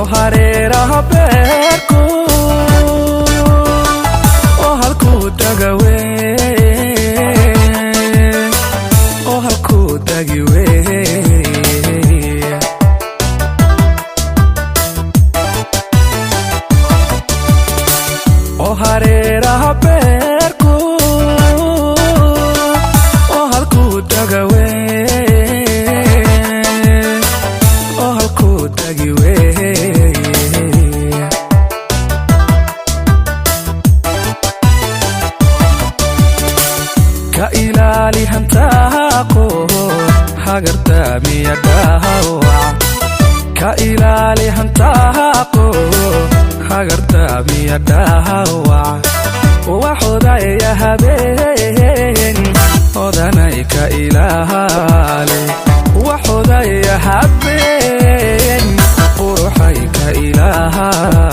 hareeraha beerku oo halkuu dagawe oo halkuu dagiwe oo hareeraha beerku oo halkuu dagawe oo halkuu dagiwe ka ilaali hantaaqo hagarta miyadhawac ka ilaali hantaaqo hagarta miyadhawac waxodaya habeen odanay ka ilaali waxodaya habeen quruxay ka ilaali